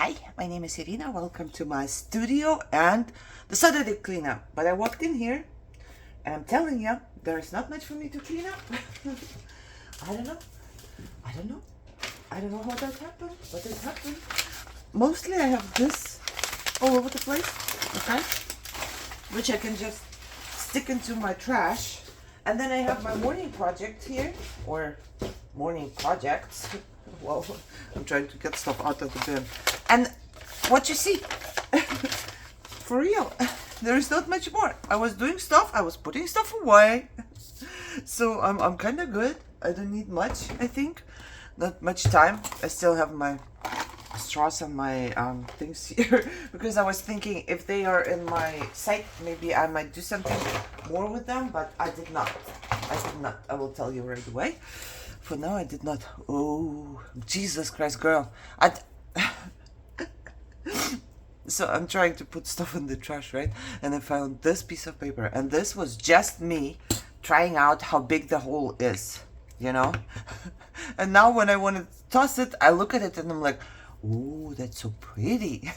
Hi, my name is Irina. Welcome to my studio and the Saturday cleanup. But I walked in here and I'm telling you, there is not much for me to clean up. I don't know. I don't know how that happened, but it happened. Mostly I have this all over the place, okay? Which I can just stick into my trash. And then I have my morning project here, or morning projects. Well, I'm trying to get stuff out of the bin. And what you see, for real, there is not much more. I was doing stuff, I was putting stuff away. So I'm kind of good. I don't need much, I think. Not much time. I still have my straws and my things here. Because I was thinking if they are in my site, maybe I might do something more with them. But I did not. I will tell you right away. For now, I did not. Oh, Jesus Christ, girl. So I'm trying to put stuff in the trash, right? And I found this piece of paper. And this was just me trying out how big the hole is, you know? And now when I want to toss it, I look at it and I'm like, oh, that's so pretty.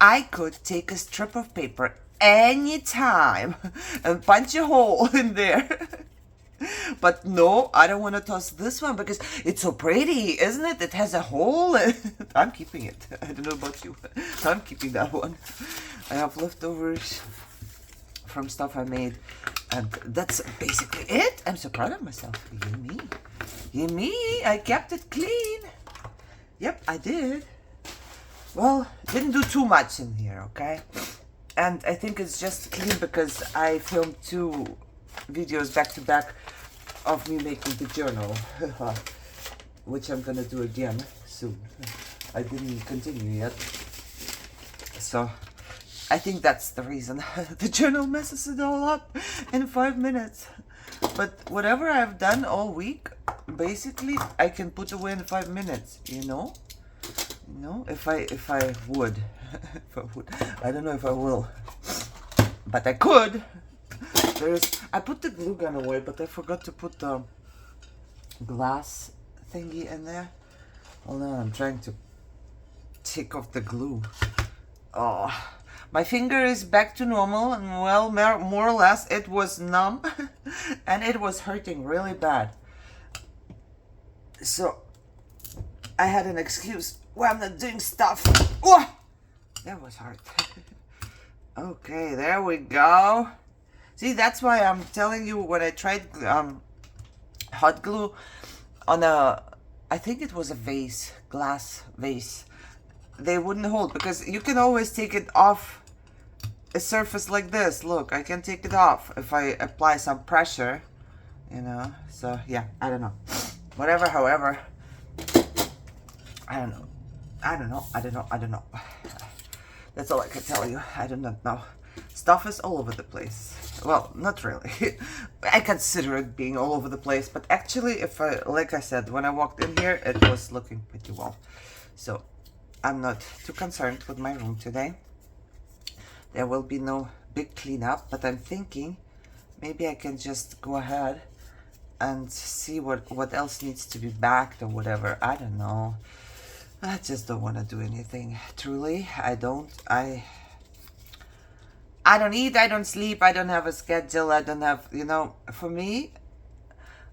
I could take a strip of paper anytime and punch a hole in there. But no, I don't want to toss this one because it's so pretty, isn't it? It has a hole. I'm keeping it. I don't know about you. I'm keeping that one. I have leftovers from stuff I made. And that's basically it. I'm so proud of myself. You me. I kept it clean. Yep, I did. Well, didn't do too much in here, okay? And I think it's just clean because I filmed 2 videos back to back of me making the journal, which I'm gonna do again soon. I didn't continue yet, so I think that's the reason. The journal messes it all up in 5 minutes. But whatever I've done all week, basically I can put away in 5 minutes, you know? If I would. If I would. I don't know if I will, but I could. I put the glue gun away, but I forgot to put the glass thingy in there. Hold on, I'm trying to take off the glue. Oh, my finger is back to normal, and well, more or less, it was numb, and it was hurting really bad. So, I had an excuse why I'm not doing stuff. Oh, that was hard. Okay, there we go. See, that's why I'm telling you, when I tried hot glue on I think it was a vase, glass vase, they wouldn't hold, because you can always take it off a surface like this. Look, I can take it off if I apply some pressure, you know. So yeah, I don't know. Whatever, however, I don't know. That's all I can tell you. I do not know. Stuff is all over the place. Well, not really. I consider it being all over the place, but actually, like I said, when I walked in here, it was looking pretty well. So, I'm not too concerned with my room today. There will be no big cleanup, but I'm thinking maybe I can just go ahead and see what else needs to be backed or whatever. I don't know. I just don't want to do anything. Truly, I don't eat, I don't sleep, I don't have a schedule, I don't have, you know, for me,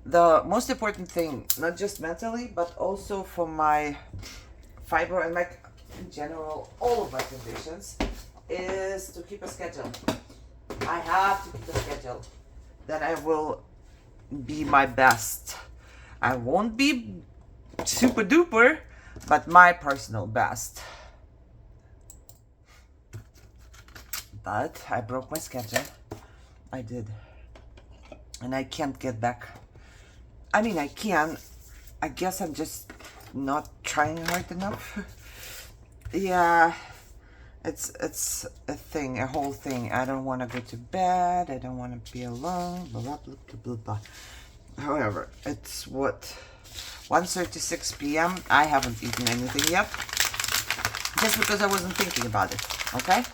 the most important thing, not just mentally, but also for my fiber and my, in general, all of my conditions, is to keep a schedule. I have to keep a schedule. Then I will be my best. I won't be super duper, but my personal best. But I broke my schedule. I did. And I can't get back. I mean, I can. I guess I'm just not trying hard enough. Yeah. It's a thing, a whole thing. I don't want to go to bed. I don't want to be alone. Blah, blah, blah, blah, blah. However, it's what? 1:36 p.m. I haven't eaten anything yet. Just because I wasn't thinking about it. Okay?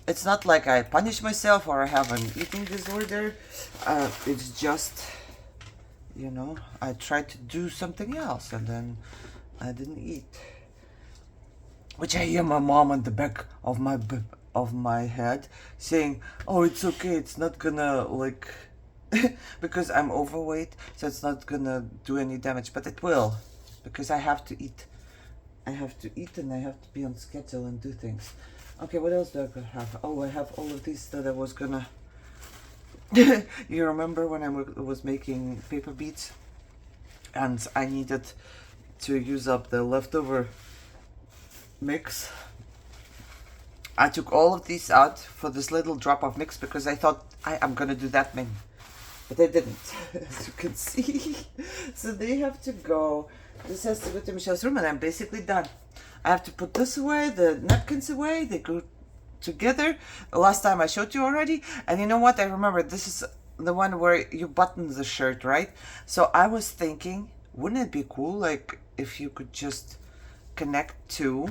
It's not like I punish myself or I have an eating disorder. It's just, you know, I tried to do something else and then I didn't eat. which I hear my mom on the back of my head saying, "Oh, it's okay. It's not gonna like." Because I'm overweight, so it's not gonna do any damage, but it will, because I have to eat. I have to eat and I have to be on schedule and do things. Okay, what else do I have? Oh, I have all of these that I was gonna. You remember when I was making paper beads and I needed to use up the leftover mix? I took all of these out for this little drop of mix because I thought I'm gonna do that many. But I didn't, as you can see. So they have to go. This has to go to Michelle's room and I'm basically done. I have to put this away, the napkins away, they go together. Last time I showed you already. And you know what? I remember this is the one where you button the shirt, right? So I was thinking, wouldn't it be cool, like, if you could just connect two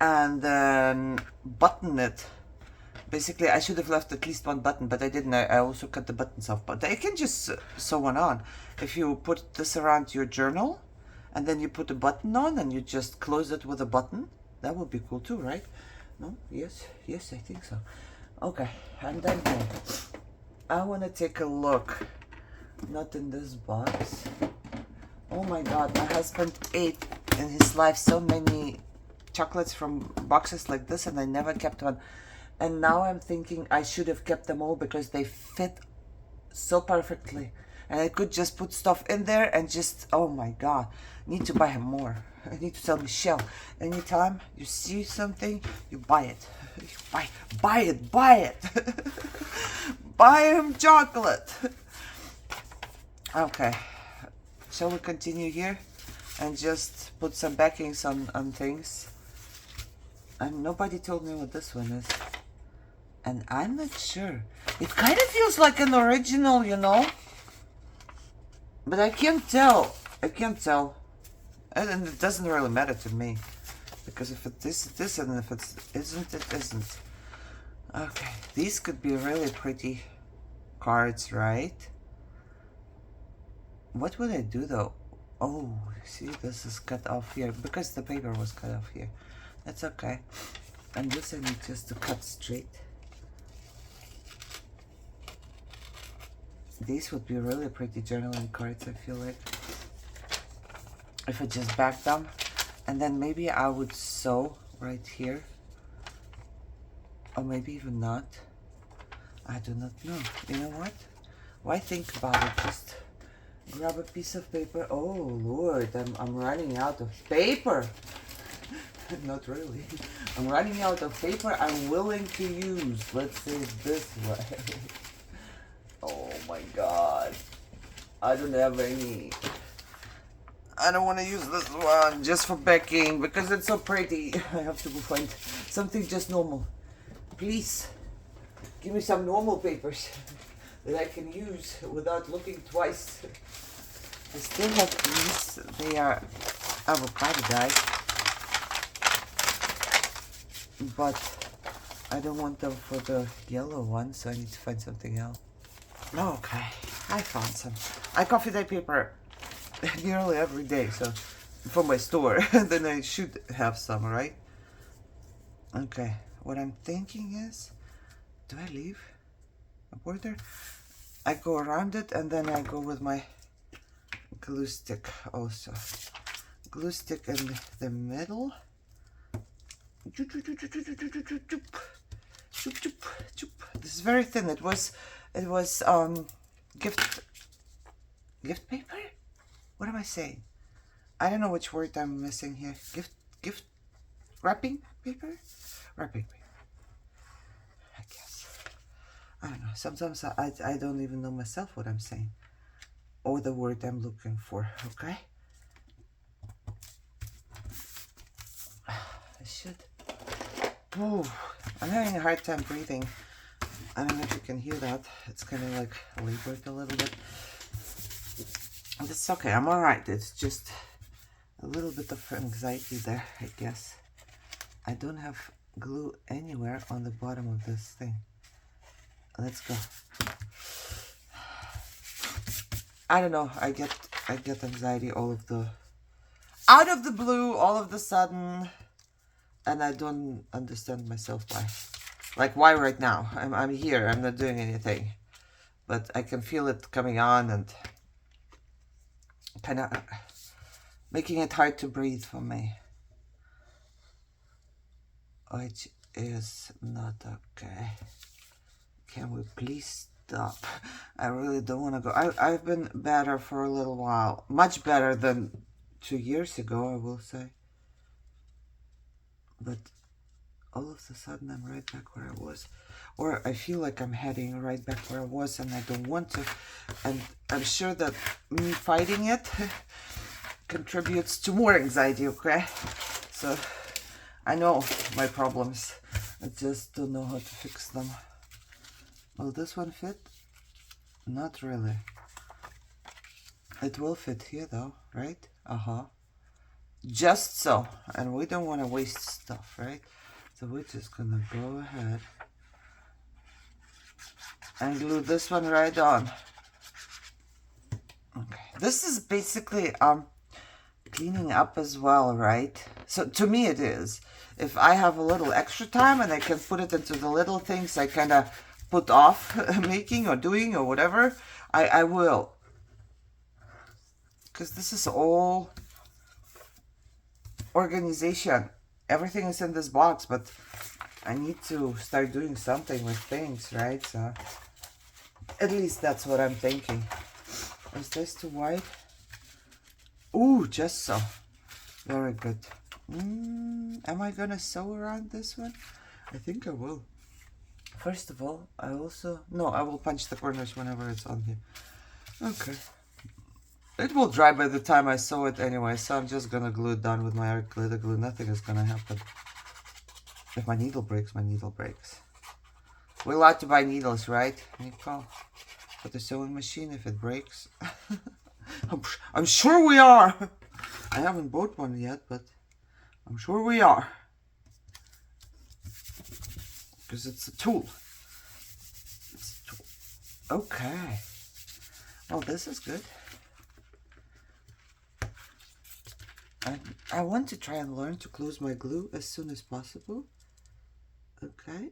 and then button it? Basically, I should have left at least one button, but I didn't. I also cut the buttons off. But I can just sew one on. If you put this around your journal, and then you put a button on, and you just close it with a button, that would be cool too, right? No? Yes? Yes, I think so. Okay, I'm done here. I want to take a look. Not in this box. Oh my god, my husband ate in his life so many chocolates from boxes like this, and I never kept one. And now I'm thinking I should have kept them all because they fit so perfectly. And I could just put stuff in there and just, oh my god, I need to buy him more. I need to tell Michelle, anytime you see something, you buy it. Buy it. Buy him chocolate. Okay, shall we continue here and just put some backings on things? And nobody told me what this one is. And I'm not sure. It kind of feels like an original, you know? But I can't tell. And it doesn't really matter to me. Because if it is, it is, and if it isn't, it isn't. Okay, these could be really pretty cards, right? What would I do though? Oh, see, this is cut off here. Because the paper was cut off here. That's okay. And this I need just to cut straight. These would be really pretty journaling cards, I feel like. If I just back them. And then maybe I would sew right here. Or maybe even not. I do not know. You know what? Why think about it? Just grab a piece of paper. Oh Lord, I'm running out of paper. Not really. I'm running out of paper I'm willing to use. Let's say it this way. Oh my god. I don't have any. I don't want to use this one just for backing because it's so pretty. I have to go find something just normal. Please, give me some normal papers that I can use without looking twice. I still have these. They are avocado dyes. But I don't want them for the yellow one, so I need to find something else. Okay, I found some. I coffee dye paper nearly every day, so from my store. Then I should have some, right? Okay, what I'm thinking is, do I leave a border? I go around it and then I go with my glue stick also. Glue stick in the middle. This is very thin. It was gift paper? What am I saying? I don't know which word I'm missing here. Gift wrapping paper? Wrapping paper. I guess. I don't know. Sometimes I don't even know myself what I'm saying. Or the word I'm looking for, okay? I should. Ooh, I'm having a hard time breathing. I don't know if you can hear that. It's kind of like labored a little bit. And it's okay, I'm alright. It's just a little bit of anxiety there, I guess. I don't have glue anywhere on the bottom of this thing. Let's go. I don't know, I get anxiety out of the blue, all of the sudden. And I don't understand myself why. Like, why right now? I'm here, I'm not doing anything. But I can feel it coming on and kind of making it hard to breathe for me. Which is not okay. Can we please stop? I really don't want to go. I've been better for a little while. Much better than 2 years ago, I will say. But all of a sudden I'm right back where I was. Or I feel like I'm heading right back where I was and I don't want to. And I'm sure that me fighting it contributes to more anxiety, okay? So I know my problems. I just don't know how to fix them. Will this one fit? Not really. It will fit here though, right? Just so. And we don't want to waste stuff, right? So we're just gonna go ahead and glue this one right on. Okay. This is basically cleaning up as well, right? So to me it is. If I have a little extra time and I can put it into the little things I kind of put off making or doing or whatever, I will. Because this is all organization. Everything is in this box, but I need to start doing something with things, right? So at least that's what I'm thinking. Is this too wide? Ooh, just so. Very good. Am I gonna sew around this one? I think I will. First of all, I will punch the corners whenever it's on here. Okay. It will dry by the time I sew it anyway, so I'm just gonna glue it down with my art glitter glue. Nothing is gonna happen. If my needle breaks, my needle breaks. We're allowed to buy needles, right, Nicole? For the sewing machine if it breaks. I'm sure we are. I haven't bought one yet, but I'm sure we are. Because it's a tool. It's a tool. Okay. Well, this is good. I want to try and learn to close my glue as soon as possible. Okay.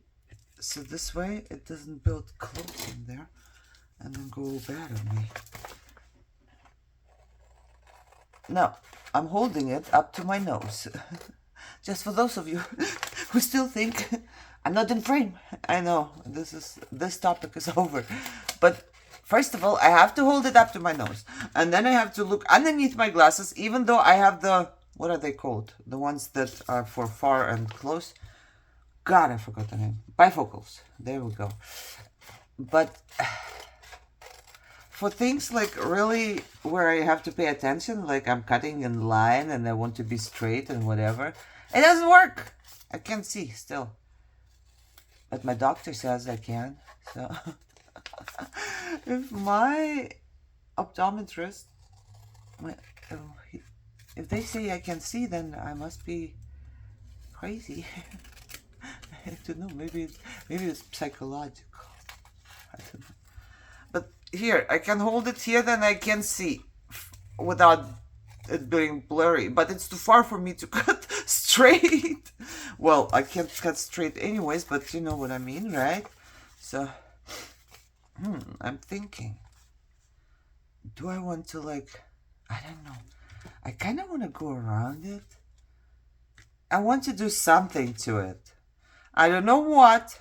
So this way it doesn't build close in there and then go bad on me. No, I'm holding it up to my nose. Just for those of you who still think I'm not in frame. I know this topic is over. But first of all, I have to hold it up to my nose. And then I have to look underneath my glasses, even though I have the, what are they called? The ones that are for far and close. God, I forgot the name. Bifocals. There we go. But for things like really where I have to pay attention, like I'm cutting in line and I want to be straight and whatever, it doesn't work. I can't see still. But my doctor says I can. So if my optometrist, if they say I can see, then I must be crazy. I don't know. Maybe it's psychological. I don't know. But here, I can hold it here, then I can see without it being blurry. But it's too far for me to cut straight. Well, I can't cut straight anyways, but you know what I mean, right? So, I'm thinking. Do I want to I don't know. I kind of want to go around it. I want to do something to it. I don't know what,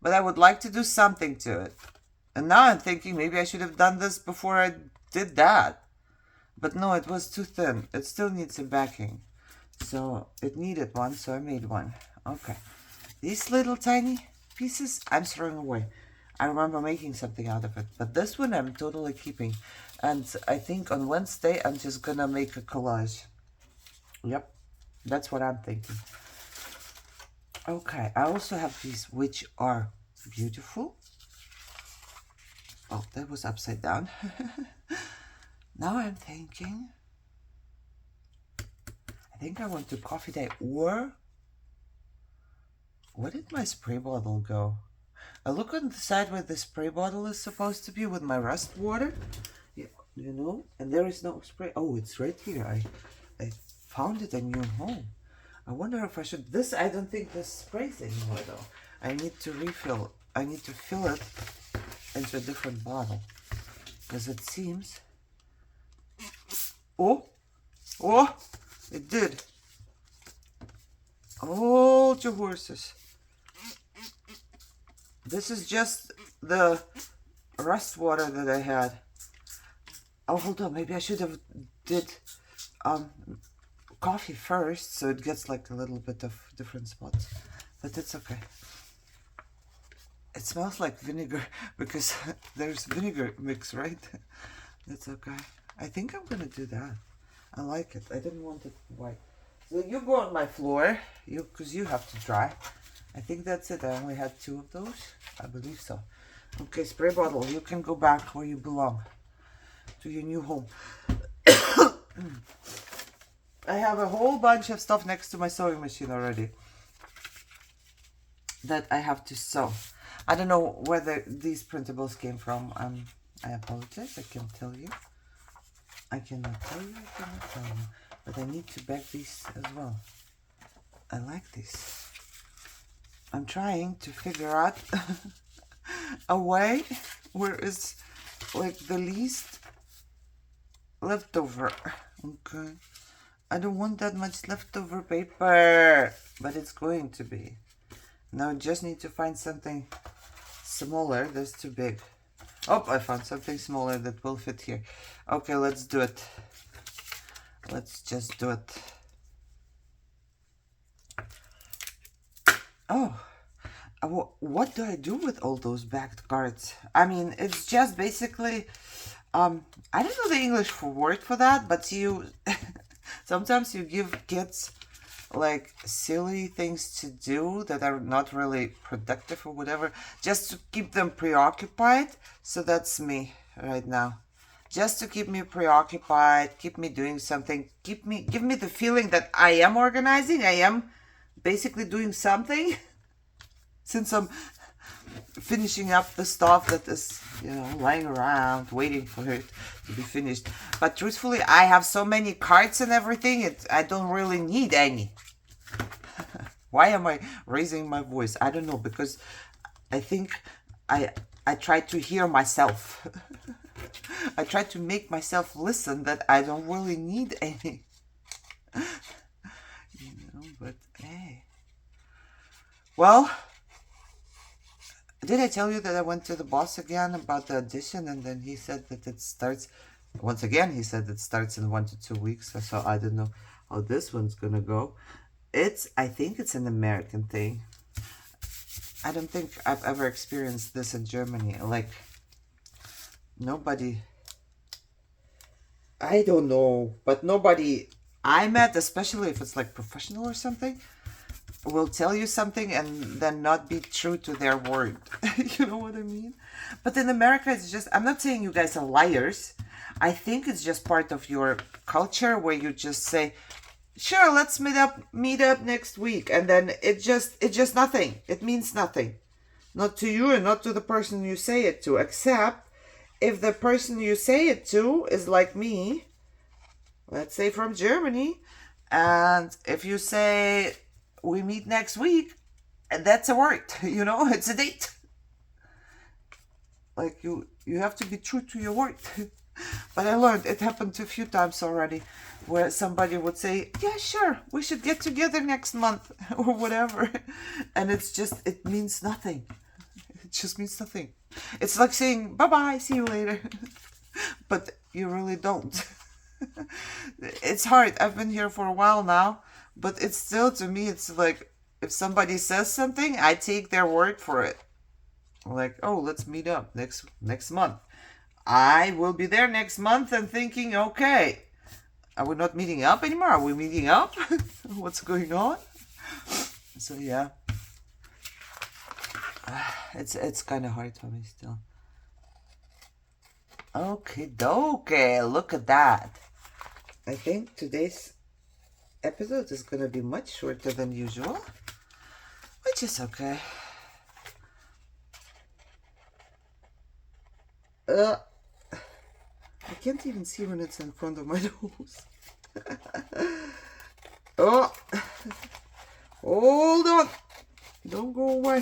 but I would like to do something to it. And now I'm thinking maybe I should have done this before I did that. But no, it was too thin. It still needs a backing. So it needed one, so I made one. Okay. These little tiny pieces, I'm throwing away. I remember making something out of it. But this one I'm totally keeping. And I think on Wednesday I'm just gonna make a collage. Yep. That's what I'm thinking. Okay, I also have these which are beautiful. Oh, that was upside down. Now I'm thinking, I think I want to coffee dye, or where did my spray bottle go? I look on the side where the spray bottle is supposed to be with my rust water. Yeah, you know, and there is no spray. Oh, it's right here. I found it a new home. I wonder if I should, this, I don't think this sprays anymore though. I need to refill, I need to fill it into a different bottle. Because it seems, oh, it did. Hold your horses. This is just the rust water that I had. Oh, hold on, maybe I should have did coffee first, so it gets like a little bit of different spots, but it's okay. It smells like vinegar because there's vinegar mix, right? That's okay. I think I'm gonna do that. I like it. I didn't want it white. So you go on my floor, because you have to dry. I think that's it. I only had 2 of those. I believe so. Okay, spray bottle. You can go back where you belong, to your new home. I have a whole bunch of stuff next to my sewing machine already that I have to sew. I don't know whether these printables came from. I apologize. I can't tell you. I cannot tell you. I cannot tell you. But I need to bag these as well. I like these. I'm trying to figure out a way where it's like the least leftover. Okay. I don't want that much leftover paper, but it's going to be. Now I just need to find something smaller that's too big. Oh, I found something smaller that will fit here. Okay, let's do it. Let's just do it. Oh, what do I do with all those backed cards? I mean, it's just basically, I don't know the English word for that, but you, sometimes you give kids like silly things to do that are not really productive or whatever, just to keep them preoccupied. So that's me right now. Just to keep me preoccupied, keep me doing something, give me the feeling that I am organizing, I am basically doing something. Since I'm finishing up the stuff that is, you know, lying around, waiting for it to be finished. But truthfully, I have so many cards and everything, I don't really need any. Why am I raising my voice? I don't know, because I think I try to hear myself. I try to make myself listen that I don't really need any. You know, but hey. Well, did I tell you that I went to the boss again about the audition, and then he said that it starts, once again, he said it starts in 1 to 2 weeks, so I don't know how this one's gonna go. I think it's an American thing. I don't think I've ever experienced this in Germany. Like, nobody, I don't know, but nobody I met, especially if it's like professional or something, will tell you something and then not be true to their word. You know what I mean? But in America, it's just, I'm not saying you guys are liars. I think it's just part of your culture where you just say, sure, let's meet up next week. And then it's just nothing. It means nothing. Not to you and not to the person you say it to, except if the person you say it to is like me, let's say from Germany, and if you say, we meet next week, and that's a word, you know, it's a date. Like, you have to be true to your word. But I learned, it happened a few times already, where somebody would say, yeah, sure, we should get together next month, or whatever. And it means nothing. It just means nothing. It's like saying, bye-bye, see you later. But you really don't. It's hard. I've been here for a while now, but it's still, to me, it's like, if somebody says something, I take their word for it. Like, oh, let's meet up next month. I will be there next month and thinking, okay, are we not meeting up anymore? Are we meeting up? What's going on? So yeah, it's kind of hard for me still. Okay, dokie, look at that. I think today's episode is gonna be much shorter than usual, which is okay. I can't even see when it's in front of my nose. Oh, Hold on. Don't go away.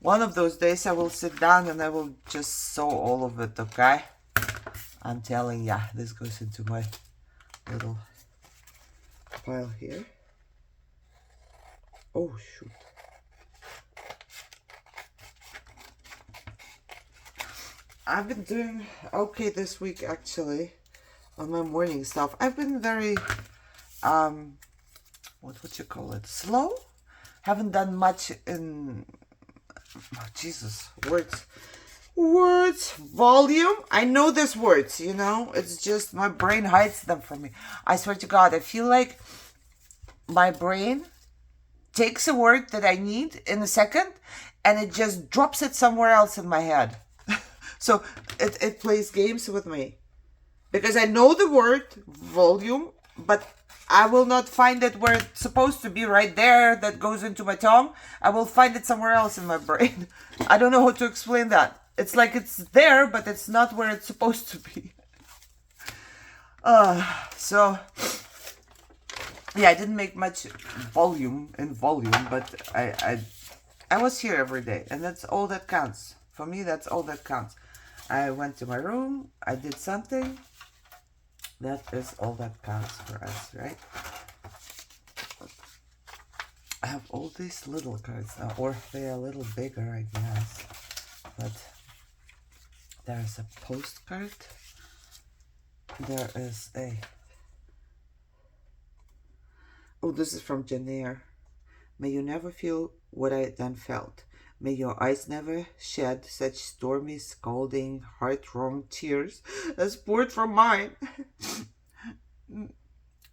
One of those days I will sit down and I will just sew all of it, okay? I'm telling ya, this goes into my little pile here. Oh, shoot. I've been doing okay this week, actually, on my morning stuff. I've been very, what would you call it? Slow? Haven't done much in, oh, Jesus, words, volume. I know there's words, you know, it's just my brain hides them from me. I swear to God, I feel like my brain takes a word that I need in a second and it just drops it somewhere else in my head. So it plays games with me because I know the word volume, but I will not find it where it's supposed to be, right there, that goes into my tongue. I will find it somewhere else in my brain. I don't know how to explain that. It's like it's there, but it's not where it's supposed to be. So, yeah, I didn't make much volume, but I was here every day, and that's all that counts. For me, that's all that counts. I went to my room, I did something. That is all that counts for us, right? I have all these little cards now, or they're a little bigger, I guess. But there's a postcard. There is a... Oh, this is from Janir. May you never feel what I then felt. May your eyes never shed such stormy, scalding, heart-wrung tears as poured from mine.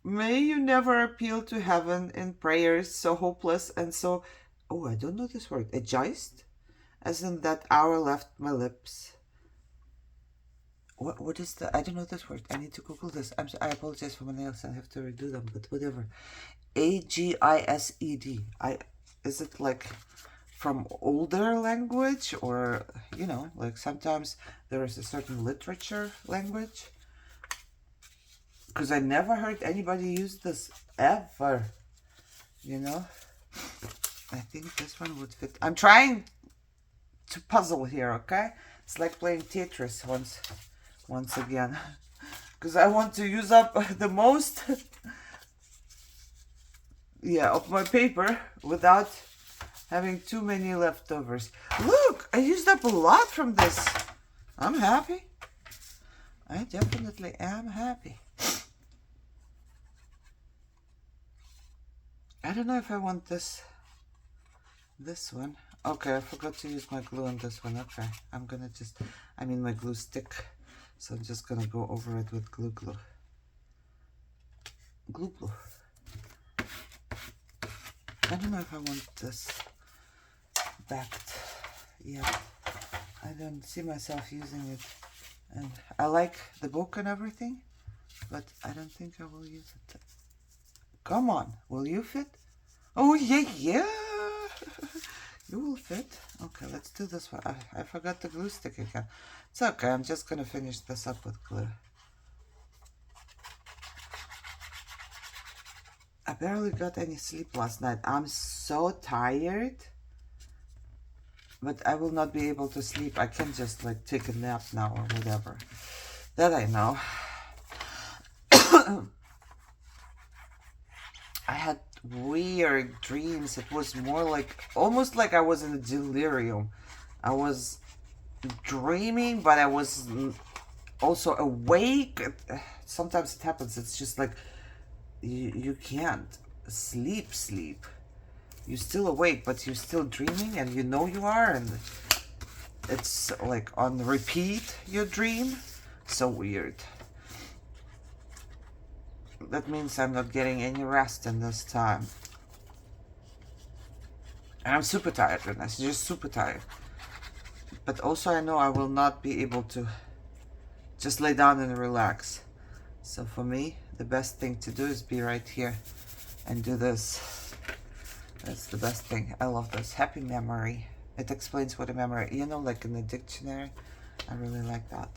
May you never appeal to heaven in prayers so hopeless and so... Oh, I don't know this word. Agised? As in that hour left my lips. What is the... I don't know this word. I need to Google this. I apologize for my nails. I have to redo them, but whatever. Agised. Is it like from older language, or, you know, like sometimes there is a certain literature language? Because I never heard anybody use this ever, you know? I think this one would fit. I'm trying to puzzle here, okay? It's like playing Tetris once again. Because I want to use up the most of my paper without having too many leftovers. Look, I used up a lot from this. I'm happy. I definitely am happy. I don't know if I want this one. Okay, I forgot to use my glue on this one. Okay, I'm gonna my glue stick. So I'm just gonna go over it with glue. Glue. I don't know if I want this backed yet. I don't see myself using it. And I like the book and everything, but I don't think I will use it. Come on, will you fit? Oh, yeah. You will fit. Okay, let's do this one. I forgot the glue stick again. It's okay, I'm just gonna finish this up with glue. I barely got any sleep last night. I'm so tired. But I will not be able to sleep. I can just like take a nap now or whatever. That I know. I had weird dreams. It was more like, almost like I was in a delirium. I was dreaming, but I was also awake. Sometimes it happens. It's just like you can't sleep. You're still awake, but you're still dreaming, and you know you are, and it's like on repeat, your dream. So weird. That means I'm not getting any rest in this time. And I'm super tired, and I'm just super tired. But also I know I will not be able to just lay down and relax. So for me, the best thing to do is be right here and do this. That's the best thing. I love this. Happy memory. It explains what a memory, you know, like in the dictionary. I really like that.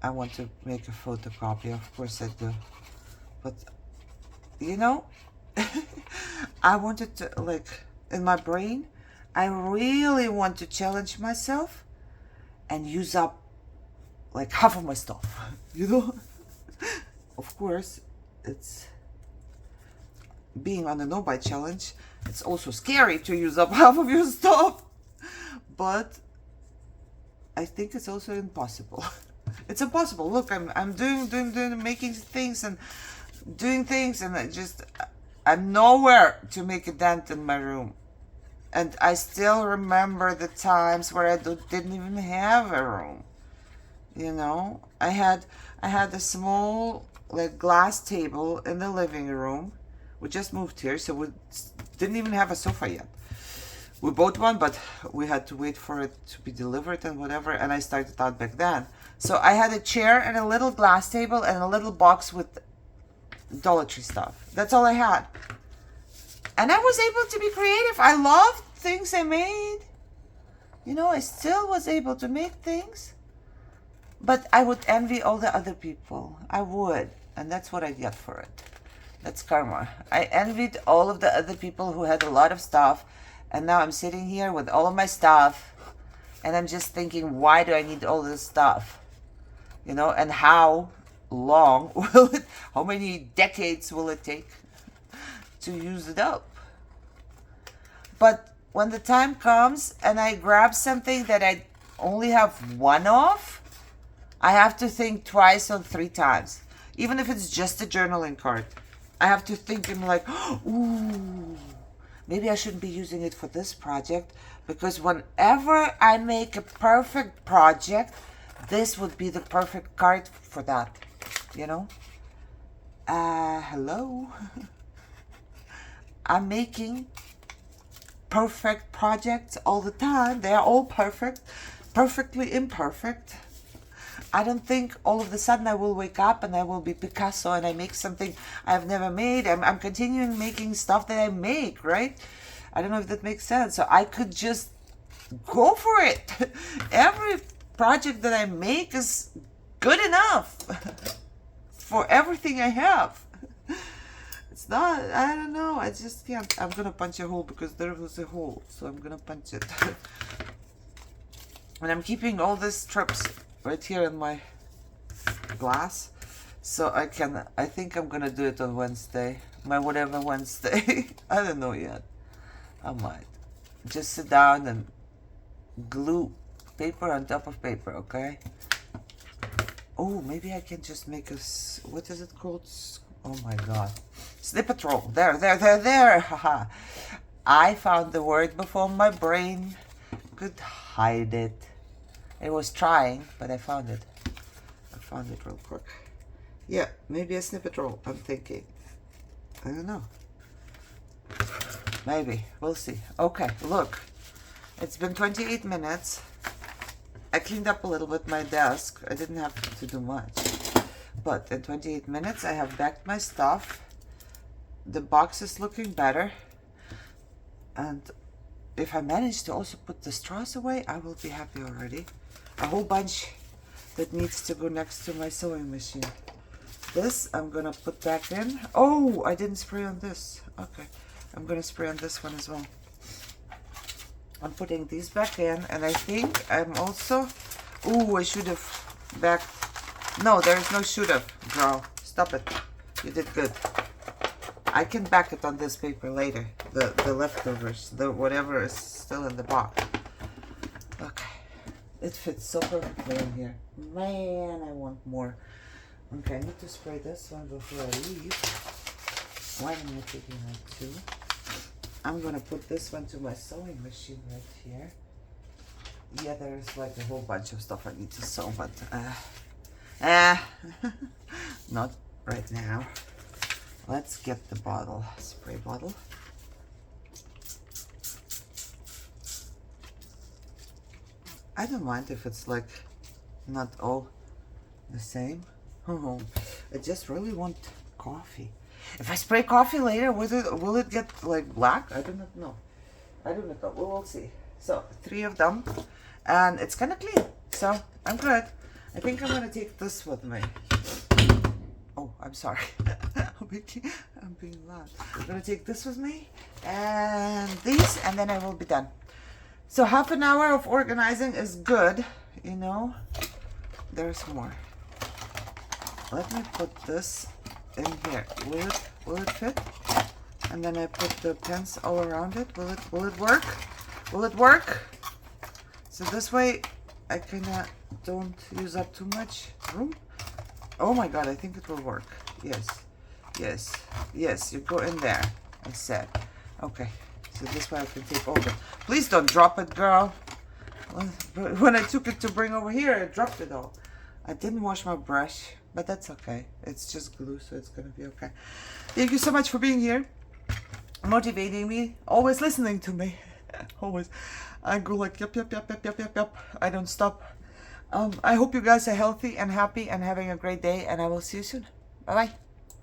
I want to make a photocopy. Of course I do. But, you know, I wanted to, like, in my brain, I really want to challenge myself and use up like half of my stuff, you know? Of course, it's being on a no-buy challenge. It's also scary to use up half of your stuff, but I think it's also impossible. It's impossible. Look, I'm doing, making things and doing things, and I'm nowhere to make a dent in my room. And I still remember the times where I didn't even have a room. You know, I had a small like glass table in the living room. We just moved here, so we didn't even have a sofa yet. We bought one, but we had to wait for it to be delivered and whatever, and I started out back then. So I had a chair and a little glass table and a little box with Dollar Tree stuff. That's all I had. And I was able to be creative. I loved things I made. You know, I still was able to make things. But I would envy all the other people. I would. And that's what I get for it. That's karma. I envied all of the other people who had a lot of stuff. And now I'm sitting here with all of my stuff. And I'm just thinking, why do I need all this stuff? You know, and how long will it, how many decades will it take to use it up? But when the time comes and I grab something that I only have one of, I have to think twice or three times. Even if it's just a journaling card. I have to think and like, ooh, maybe I shouldn't be using it for this project, because whenever I make a perfect project, this would be the perfect card for that, you know? Hello? I'm making perfect projects all the time. They are all perfect, perfectly imperfect. I don't think all of a sudden I will wake up and I will be Picasso and I make something I've never made. I'm continuing making stuff that I make, right? I don't know if that makes sense. So I could just go for it. Every project that I make is good enough for everything I have. It's not, I don't know, I just can't. I'm gonna punch a hole because there was a hole, so I'm gonna punch it. And I'm keeping all these strips right here in my glass, so I think I'm gonna do it on Wednesday, my whatever Wednesday. I don't know yet. I might just sit down and glue paper on top of paper, okay? Oh, maybe I can just make a, what is it called? Oh my god. Snippet roll. There. Haha. I found the word before my brain could hide it. It was trying, but I found it. I found it real quick. Yeah, maybe a snippet roll, I'm thinking. I don't know. Maybe. We'll see. Okay, look. It's been 28 minutes. I cleaned up a little bit my desk. I didn't have to do much. But in 28 minutes, I have backed my stuff. The box is looking better. And if I manage to also put the straws away, I will be happy already. A whole bunch that needs to go next to my sewing machine. This I'm gonna put back in. Oh, I didn't spray on this. Okay, I'm gonna spray on this one as well. I'm putting these back in, and I think I'm also, ooh, I should have backed. No, there is no should have, girl. Stop it. You did good. I can back it on this paper later. The leftovers, the whatever is still in the box. Okay. It fits so perfectly in here. Man, I want more. Okay, I need to spray this one before I leave. Why am I taking like two? I'm gonna put this one to my sewing machine right here. Yeah, there's like a whole bunch of stuff I need to sew, but not right now. Let's get the bottle, spray bottle. I don't mind if it's like not all the same. Oh, I just really want coffee. If I spray coffee later, will it get like black? I do not know. I do not know. We will see. So 3 of them, and it's kind of clean. So I'm good. I think I'm gonna take this with me. Oh, I'm sorry. I'm being loud. I'm gonna take this with me, and these, and then I will be done. So half an hour of organizing is good, you know. There's more. Let me put this in here. Will it fit? And then I put the pins all around it. Will it work? Will it work? So this way I kinda don't use up too much room. Oh my god, I think it will work. Yes. Yes. Yes, you go in there, I said. Okay. So this way I can take over. Please don't drop it, girl. When I took it to bring over here, I dropped it all. I didn't wash my brush, but that's okay. It's just glue, so it's gonna be okay. Thank you so much for being here, motivating me, always listening to me. Always. I go like, yep. I don't stop. I hope you guys are healthy and happy and having a great day, and I will see you soon. Bye-bye.